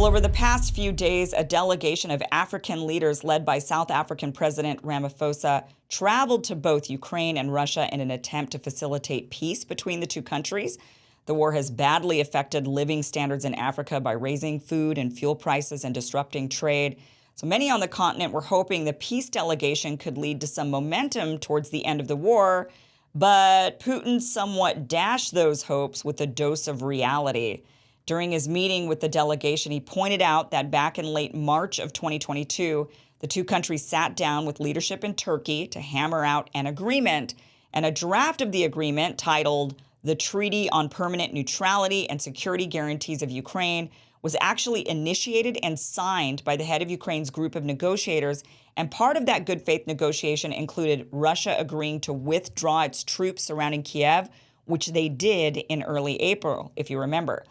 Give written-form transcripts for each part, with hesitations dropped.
Well, over the past few days, a delegation of African leaders led by South African President Ramaphosa traveled to both Ukraine and Russia in an attempt to facilitate peace between the two countries. The war has badly affected living standards in Africa by raising food and fuel prices and disrupting trade. So many on the continent were hoping the peace delegation could lead to some momentum towards the end of the war, but Putin somewhat dashed those hopes with a dose of reality. During his meeting with the delegation, he pointed out that back in late March of 2022, the two countries sat down with leadership in Turkey to hammer out an agreement. And a draft of the agreement titled The Treaty on Permanent Neutrality and Security Guarantees of Ukraine was actually initiated and signed by the head of Ukraine's group of negotiators. And part of that good faith negotiation included Russia agreeing to withdraw its troops surrounding Kiev, which they did in early April, if you remember.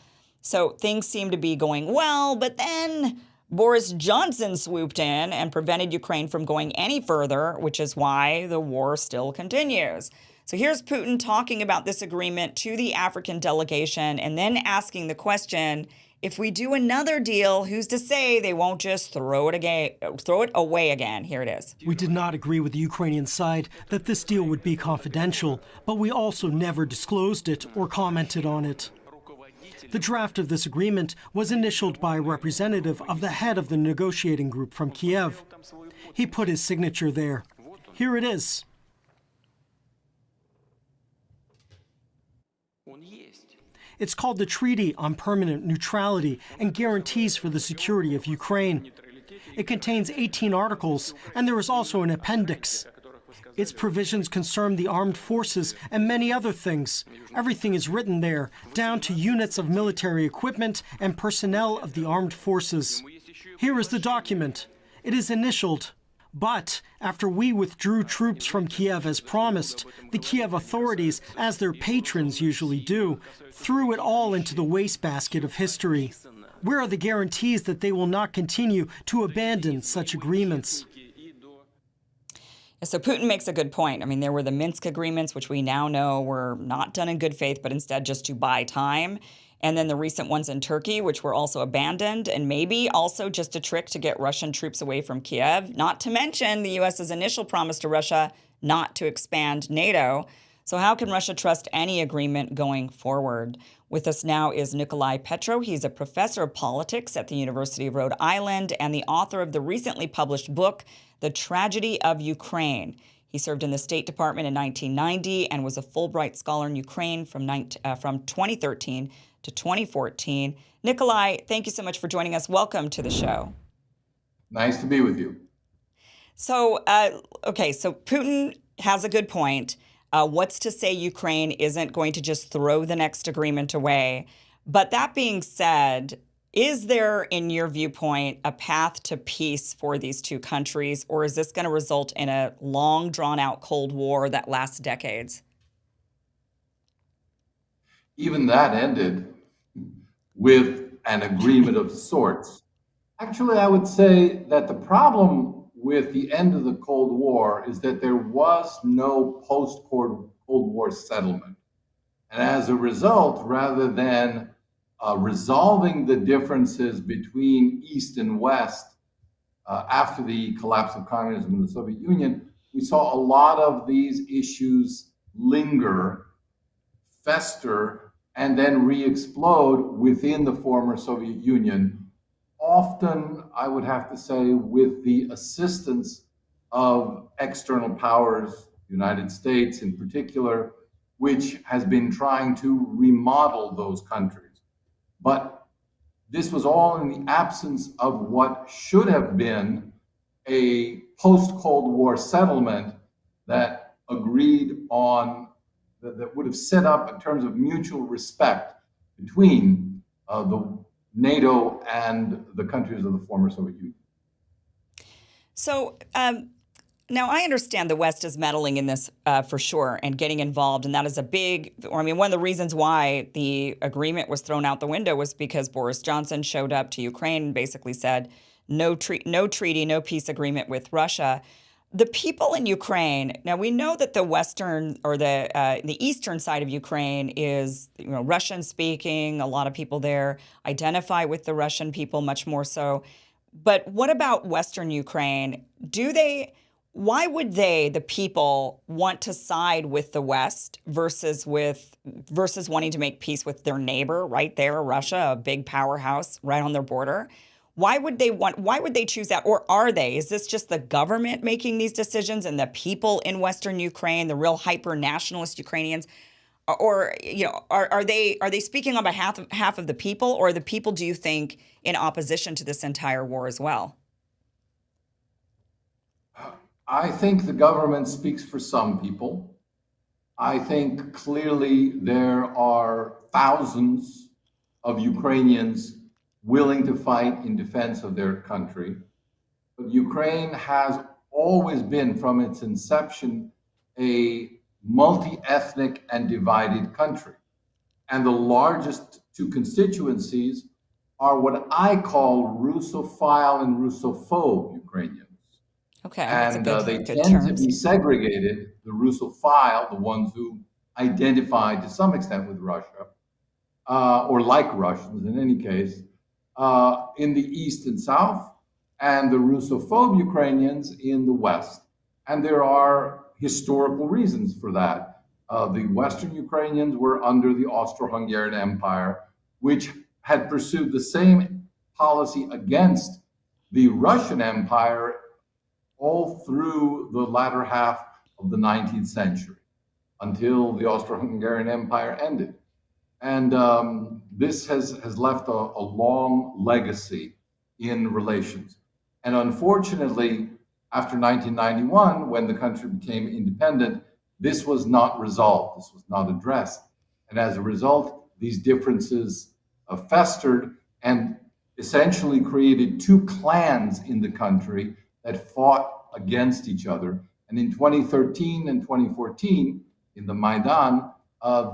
So things seem to be going well, but then Boris Johnson swooped in and prevented Ukraine from going any further, which is why the war still continues. So here's Putin talking about this agreement to the African delegation and then asking the question, if we do another deal, who's to say they won't just throw it away again? Here it is. We did not agree with the Ukrainian side that this deal would be confidential, but we also never disclosed it or commented on it. The draft of this agreement was initialed by a representative of the head of the negotiating group from Kiev. He put his signature there. Here it is. It's called the Treaty on Permanent Neutrality and Guarantees for the Security of Ukraine. It contains 18 articles, and there is also an appendix. Its provisions concern the armed forces and many other things. Everything is written there, down to units of military equipment and personnel of the armed forces. Here is the document. It is initialed. But after we withdrew troops from Kiev as promised, the Kiev authorities, as their patrons usually do, threw it all into the wastebasket of history. Where are the guarantees that they will not continue to abandon such agreements? So Putin makes a good point. I mean, there were the Minsk agreements, which we now know were not done in good faith, but instead just to buy time. And then the recent ones in Turkey, which were also abandoned, and maybe also just a trick to get Russian troops away from Kiev, not to mention the U.S.'s initial promise to Russia not to expand NATO. So how can Russia trust any agreement going forward? With us now is Nikolai Petro. He's a professor of politics at the University of Rhode Island and the author of the recently published book, The Tragedy of Ukraine. He served in the State Department in 1990 and was a Fulbright Scholar in Ukraine from 2013 to 2014. Nikolai, thank you so much for joining us. Welcome to the show. Nice to be with you. So, so Putin has a good point. What's to say Ukraine isn't going to just throw the next agreement away? But that being said, is there, in your viewpoint, a path to peace for these two countries, or is this going to result in a long, drawn-out Cold War that lasts decades? Even that ended with an agreement of sorts. Actually, I would say that the problem with the end of the Cold War is that there was no post-Cold War settlement. And as a result, rather than resolving the differences between East and West after the collapse of communism in the Soviet Union, we saw a lot of these issues linger, fester, and then re-explode within the former Soviet Union, often, I would have to say, with the assistance of external powers, the United States in particular, which has been trying to remodel those countries. But this was all in the absence of what should have been a post-Cold War settlement that agreed on, that would have set up in terms of mutual respect between the NATO and the countries of the former Soviet Union. So now I understand the West is meddling in this for sure and getting involved. And that is one of the reasons why the agreement was thrown out the window was because Boris Johnson showed up to Ukraine and basically said, no treaty, no peace agreement with Russia. The people in Ukraine. Now we know that the western or the eastern side of Ukraine is, Russian speaking. A lot of people there identify with the Russian people much more so. But what about Western Ukraine? Why would the people, want to side with the West versus wanting to make peace with their neighbor right there, Russia, a big powerhouse right on their border? Why would they choose that? Or is this just the government making these decisions and the people in Western Ukraine, the real hyper nationalist Ukrainians? Or, are they speaking on half of the people, or the people, do you think, in opposition to this entire war as well? I think the government speaks for some people. I think clearly there are thousands of Ukrainians willing to fight in defense of their country. But Ukraine has always been, from its inception, a multi-ethnic and divided country. And the largest two constituencies are what I call Russophile and Russophobe Ukrainians. Okay, that's a And they good tend to terms. be segregated, the Russophile, the ones who identify to some extent with Russia, or like Russians in any case, in the East and South, and the Russophobe Ukrainians in the West. And there are historical reasons for that. The Western Ukrainians were under the Austro-Hungarian Empire, which had pursued the same policy against the Russian Empire all through the latter half of the 19th century, until the Austro-Hungarian Empire ended. And this has left a long legacy in relations. And unfortunately, after 1991, when the country became independent, this was not resolved, this was not addressed. And as a result, these differences festered and essentially created two clans in the country that fought against each other. And in 2013 and 2014, in the Maidan,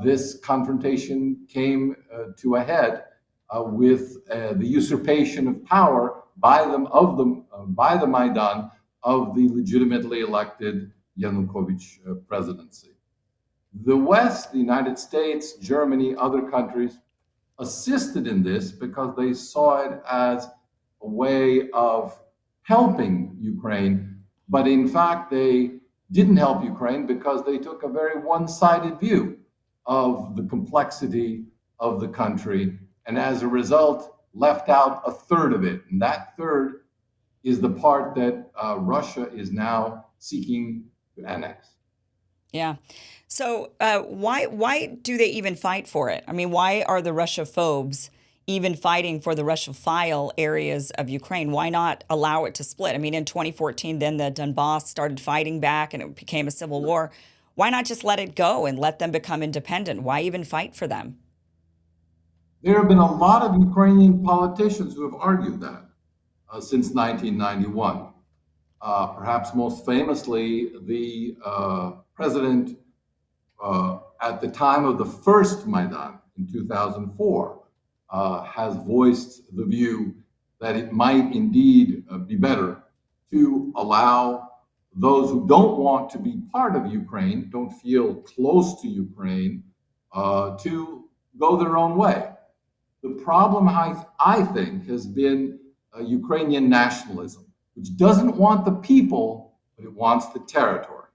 this confrontation came to a head with the usurpation of power by the Maidan of the legitimately elected Yanukovych presidency. The West, the United States, Germany, other countries assisted in this because they saw it as a way of helping Ukraine, but in fact they didn't help Ukraine because they took a very one-sided view of the complexity of the country, and as a result left out a third of it. And that third is the part that Russia is now seeking to annex. Yeah. So why do they even fight for it? I mean, why are the Russophobes even fighting for the Russophile areas of Ukraine? Why not allow it to split? I mean, in 2014, then the Donbass started fighting back and it became a civil war. Why not just let it go and let them become independent? Why even fight for them? There have been a lot of Ukrainian politicians who have argued that since 1991. Perhaps most famously, the president at the time of the first Maidan in 2004 has voiced the view that it might indeed be better to allow those who don't want to be part of Ukraine, don't feel close to Ukraine, to go their own way. The problem, I think, has been Ukrainian nationalism, which doesn't want the people, but it wants the territory.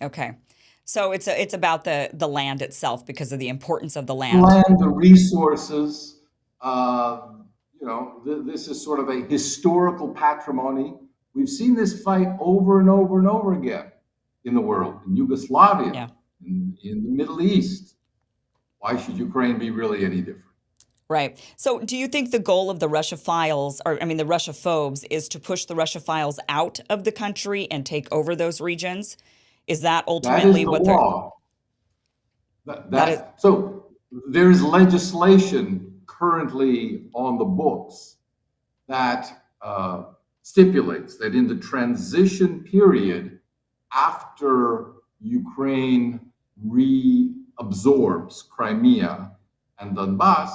Okay. So it's about the land itself because of the importance of the The land. land, the resources, this is sort of a historical patrimony. We've seen this fight over and over and over again in the world, in Yugoslavia, Yeah. in the Middle East. Why should Ukraine be really any different? Right. So do you think the goal of the Russophiles, or I mean the Russophobes, is to push the Russophiles out of the country and take over those regions? Is that That is ultimately the what they're law. that is So there's legislation currently on the books that stipulates that in the transition period after Ukraine reabsorbs Crimea and Donbass,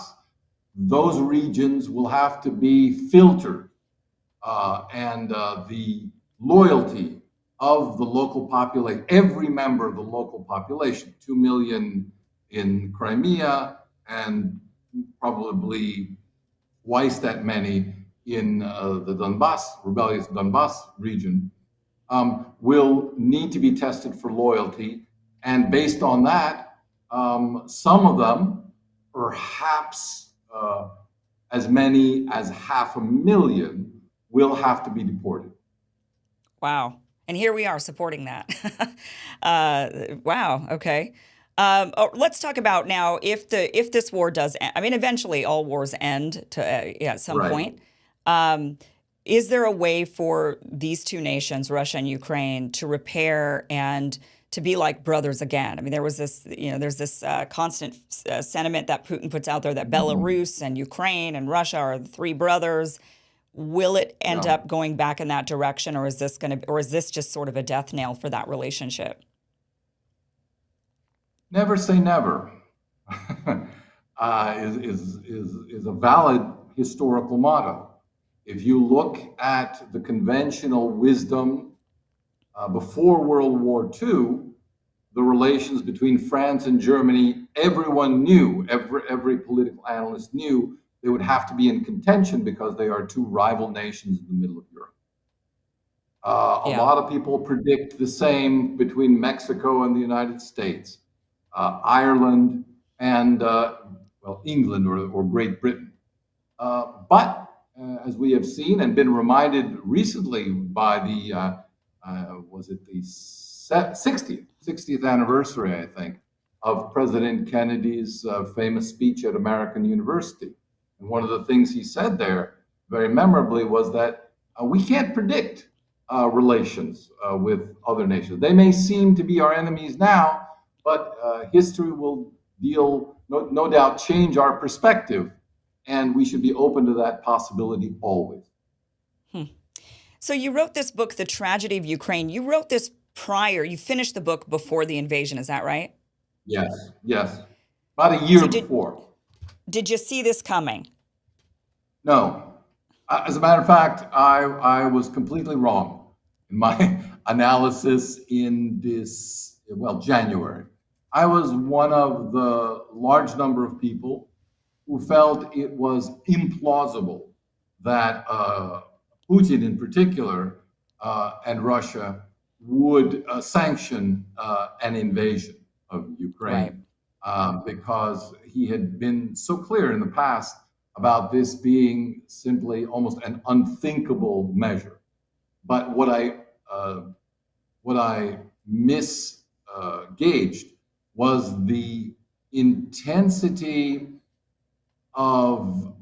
those regions will have to be filtered, and the loyalty of the local population, every member of the local population, 2 million in Crimea and probably twice that many in the Donbass, rebellious Donbass region, will need to be tested for loyalty. And based on that, some of them, perhaps as many as 500,000, will have to be deported. Wow. And here we are supporting that. Wow. Okay. Let's talk about now if this war does end. I mean, eventually all wars end at some Right. point. Is there a way for these two nations, Russia and Ukraine, to repair and to be like brothers again? I mean, there's this constant sentiment that Putin puts out there that Belarus and Ukraine and Russia are the three brothers. Will it end up going back in that direction, or is this just sort of a death nail for that relationship? Never say never is a valid historical motto. If you look at the conventional wisdom before World War II, the relations between France and Germany, everyone knew, every political analyst knew, they would have to be in contention because they are two rival nations in the middle of Europe. A lot of people predict the same between Mexico and the United States, Ireland and England or Great Britain. But as we have seen and been reminded recently by the was it the 60th anniversary, I think, of President Kennedy's famous speech at American University. And one of the things he said there very memorably was that we can't predict relations with other nations. They may seem to be our enemies now, but history will no doubt change our perspective, and we should be open to that possibility always. So you wrote this book, The Tragedy of Ukraine. You wrote this you finished the book before the invasion, is that right? Yes. About a year before. Did you see this coming? No. As a matter of fact, I was completely wrong in my analysis in this, January. I was one of the large number of people who felt it was implausible that Putin in particular and Russia would sanction an invasion of Ukraine, because he had been so clear in the past about this being simply almost an unthinkable measure. But what I misgauged was the intensity of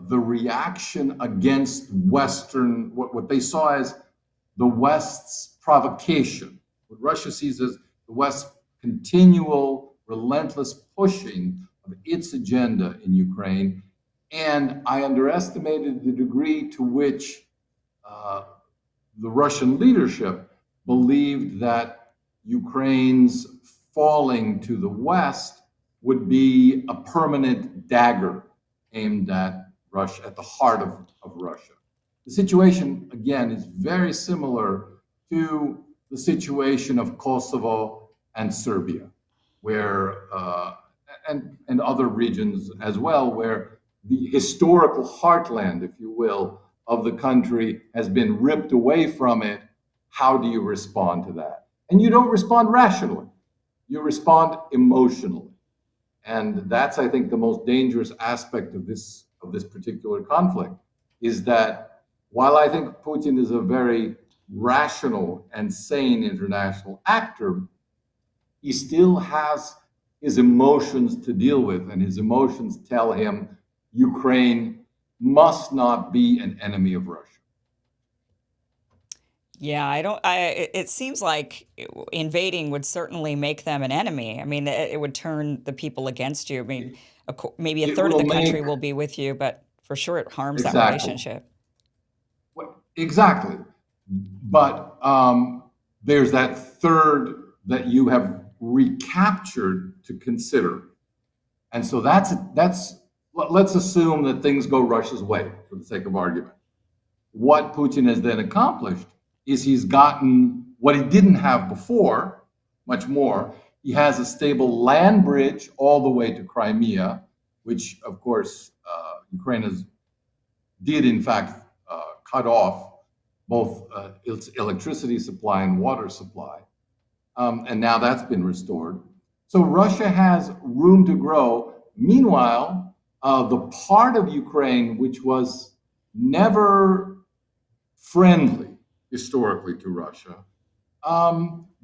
the reaction against Western, what they saw as the West's provocation, what Russia sees as the West's continual, relentless pushing of its agenda in Ukraine. And I underestimated the degree to which the Russian leadership believed that Ukraine's falling to the West would be a permanent dagger aimed at Russia, at the heart of Russia. The situation, again, is very similar to the situation of Kosovo and Serbia, where and other regions as well, where the historical heartland, if you will, of the country has been ripped away from it. How do you respond to that? And you don't respond rationally. You respond emotionally. And that's, I think, the most dangerous aspect of this particular conflict, is that while I think Putin is a very rational and sane international actor, he still has his emotions to deal with, and his emotions tell him Ukraine must not be an enemy of Russia. Yeah, it seems like invading would certainly make them an enemy. I mean, it would turn the people against you. I mean, maybe a third of the country will be with you, but for sure it harms that relationship. Exactly. But there's that third that you have recaptured to consider. And so let's assume that things go Russia's way for the sake of argument. What Putin has then accomplished is he's gotten what he didn't have before, much more. He has a stable land bridge all the way to Crimea, which, of course, Ukraine did in fact cut off both its electricity supply and water supply. And now that's been restored. So Russia has room to grow. Meanwhile, the part of Ukraine which was never friendly historically to Russia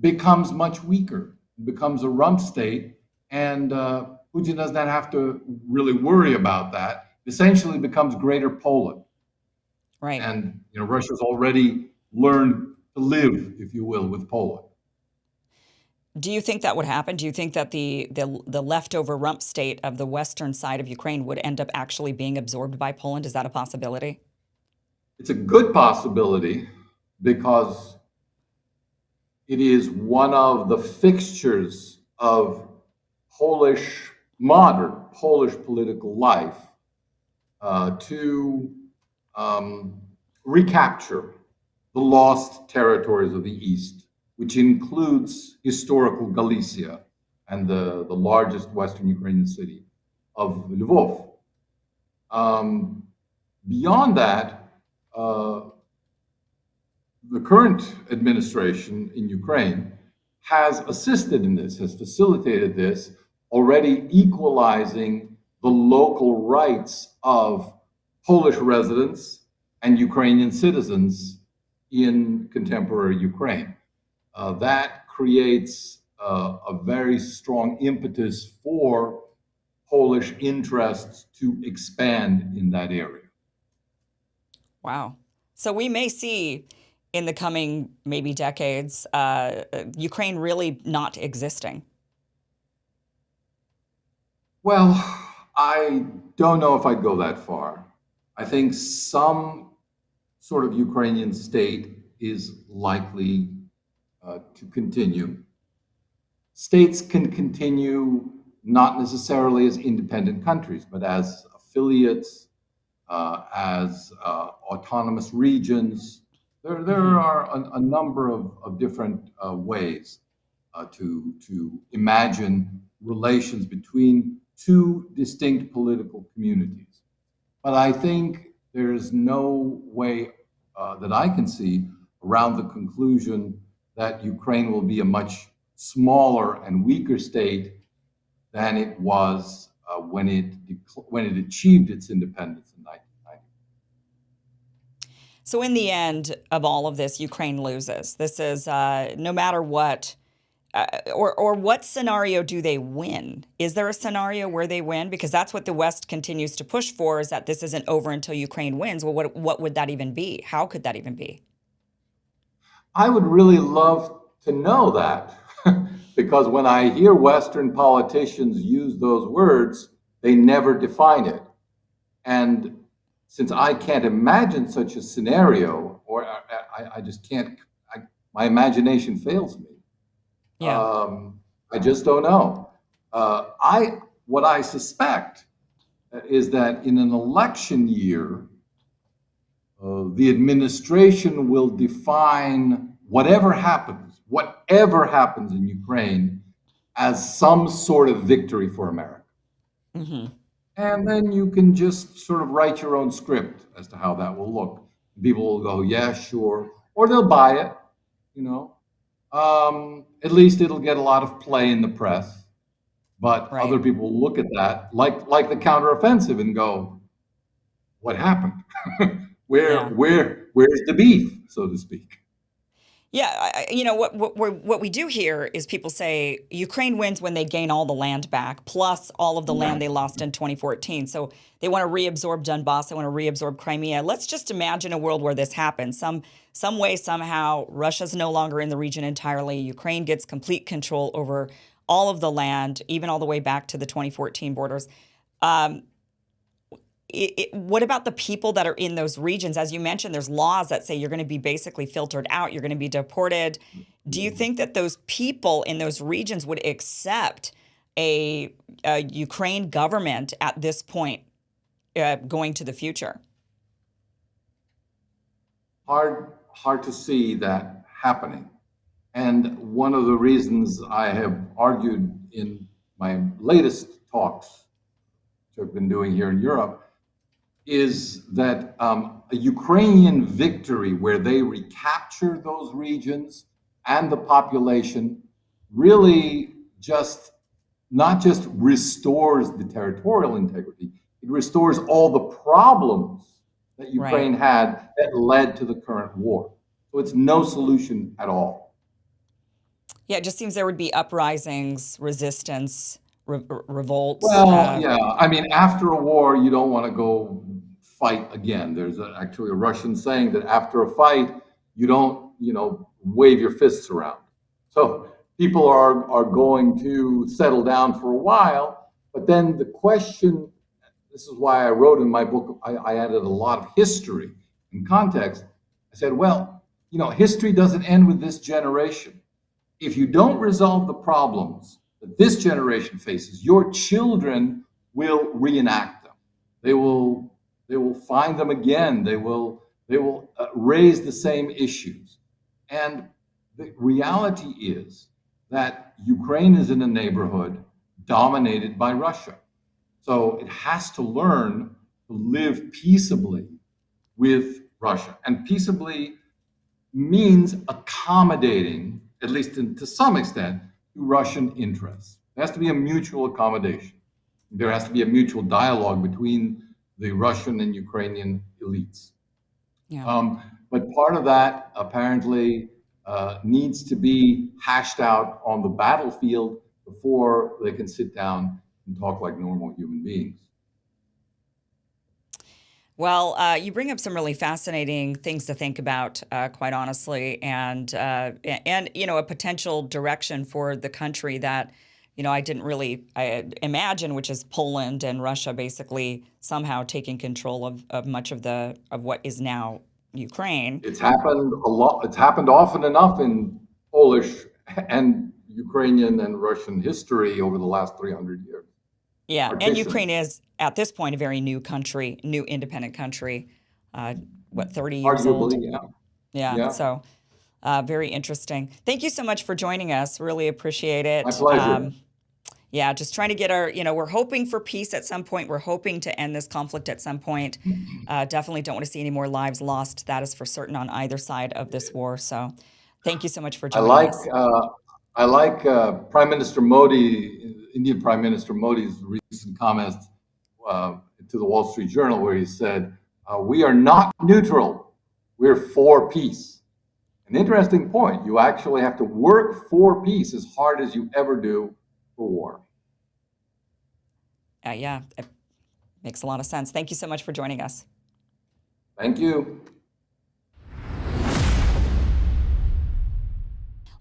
becomes much weaker, becomes a rump state, and Putin does not have to really worry about that. Essentially becomes Greater Poland. Right. And Russia's already learned to live, if you will, with Poland. Do you think that would happen? Do you think that the leftover rump state of the western side of Ukraine would end up actually being absorbed by Poland? Is that a possibility? It's a good possibility because it is one of the fixtures of modern Polish political life to recapture the lost territories of the East, which includes historical Galicia and the largest Western Ukrainian city of Lvov. Beyond that, the current administration in Ukraine has assisted in this, has facilitated this, already equalizing the local rights of Polish residents and Ukrainian citizens in contemporary Ukraine. That creates a very strong impetus for Polish interests to expand in that area. Wow. So we may see in the coming maybe decades Ukraine really not existing. Well, I don't know if I'd go that far. I think some sort of Ukrainian state is likely to continue. States can continue not necessarily as independent countries, but as affiliates, as autonomous regions. There are a number of different ways to imagine relations between two distinct political communities. But I think there's no way that I can see around the conclusion that Ukraine will be a much smaller and weaker state than it was when it achieved its independence in 1990. So in the end of all of this, Ukraine loses. This is no matter what, or what scenario do they win? Is there a scenario where they win? Because that's what the West continues to push for, is that this isn't over until Ukraine wins. Well, what would that even be? How could that even be? I would really love to know that because when I hear Western politicians use those words, they never define it. And since I can't imagine such a scenario, or I just can't, my imagination fails me. Yeah. I just don't know. What I suspect is that in an election year, the administration will define whatever happens in Ukraine as some sort of victory for America. Mm-hmm. And then you can just sort of write your own script as to how that will look. People will go, yeah, sure. Or they'll buy it, At least it'll get a lot of play in the press. But Right. other people will look at that like the counteroffensive and go, what happened? Yeah. Where's the beef, so to speak? Yeah, what we do here is people say Ukraine wins when they gain all the land back, plus all of the land they lost in 2014. So they want to reabsorb Donbass, they want to reabsorb Crimea. Let's just imagine a world where this happens. Some way, somehow, Russia's no longer in the region entirely. Ukraine gets complete control over all of the land, even all the way back to the 2014 borders. What about the people that are in those regions? As you mentioned, there's laws that say you're going to be basically filtered out. You're going to be deported. Do you think that those people in those regions would accept a Ukraine government at this point going to the future? Hard hard to see that happening. And one of the reasons I have argued in my latest talks, which I've been doing here in Europe, is that a Ukrainian victory where they recapture those regions and the population really just not just restores the territorial integrity, it restores all the problems that Ukraine had that led to the current war. So it's no solution at all. Yeah, it just seems there would be uprisings, resistance, revolts. Well, yeah, I mean, after a war, you don't want to go fight again. There's actually a Russian saying that after a fight, you don't, wave your fists around. So people are going to settle down for a while, but then the question, this is why I wrote in my book, I added a lot of history and context. I said, well, history doesn't end with this generation. If you don't resolve the problems that this generation faces, your children will reenact them. They will find them again. They will raise the same issues. And the reality is that Ukraine is in a neighborhood dominated by Russia. So it has to learn to live peaceably with Russia. And peaceably means accommodating, at least to some extent, to Russian interests. There has to be a mutual accommodation. There has to be a mutual dialogue between the Russian and Ukrainian elites. Yeah. But part of that apparently needs to be hashed out on the battlefield before they can sit down and talk like normal human beings. Well, you bring up some really fascinating things to think about, quite honestly, and a potential direction for the country that I didn't really imagine, which is Poland and Russia basically somehow taking control of much of what is now Ukraine. It's happened a lot. It's happened often enough in Polish and Ukrainian and Russian history over the last 300 years. Yeah, Partitions. and Ukraine is, at this point, a very new country, new independent country, 30 years old? Arguably, Yeah, yeah. so very interesting. Thank you so much for joining us. Really appreciate it. My pleasure. Yeah, just trying to get we're hoping for peace at some point. We're hoping to end this conflict at some point. Definitely don't want to see any more lives lost. That is for certain on either side of this war. So thank you so much for joining us. I like Prime Minister Modi, Indian Prime Minister Modi's recent comments to the Wall Street Journal, where he said, "We are not neutral. We're for peace." An interesting point. You actually have to work for peace as hard as you ever do for war. Yeah, it makes a lot of sense. Thank you so much for joining us. Thank you.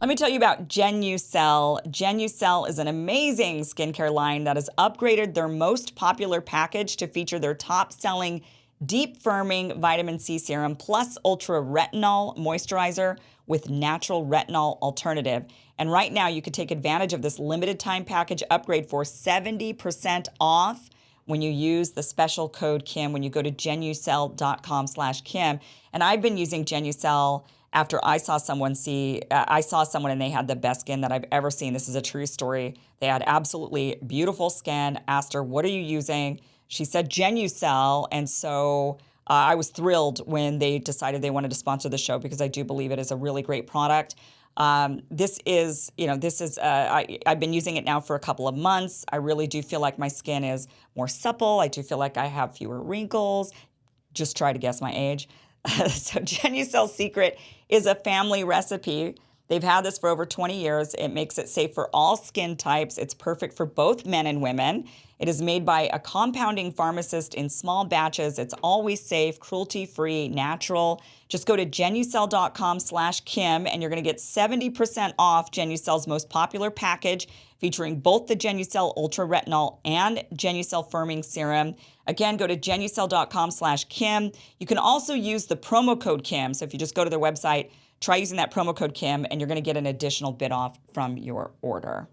Let me tell you about Genucel. Genucel is an amazing skincare line that has upgraded their most popular package to feature their top-selling deep firming vitamin C serum plus ultra retinol moisturizer with natural retinol alternative. And right now you could take advantage of this limited time package upgrade for 70% off when you use the special code Kim when you go to genucel.com/Kim. And I've been using Genucel after I saw someone and they had the best skin that I've ever seen. This is a true story. They had absolutely beautiful skin. Asked her, "What are you using?" She said Genucel, and so I was thrilled when they decided they wanted to sponsor the show because I do believe it is a really great product. I've been using it now for a couple of months. I really do feel like my skin is more supple. I do feel like I have fewer wrinkles. Just try to guess my age. So Genucel's secret is a family recipe. They've had this for over 20 years. It makes it safe for all skin types. It's perfect for both men and women. It is made by a compounding pharmacist in small batches. It's always safe, cruelty-free, natural. Just go to genucel.com/Kim and you're going to get 70% off Genucel's most popular package featuring both the Genucel Ultra Retinol and Genucel Firming Serum. Again, go to genucel.com/Kim. You can also use the promo code Kim. So if you just go to their website, try using that promo code Kim and you're going to get an additional bit off from your order.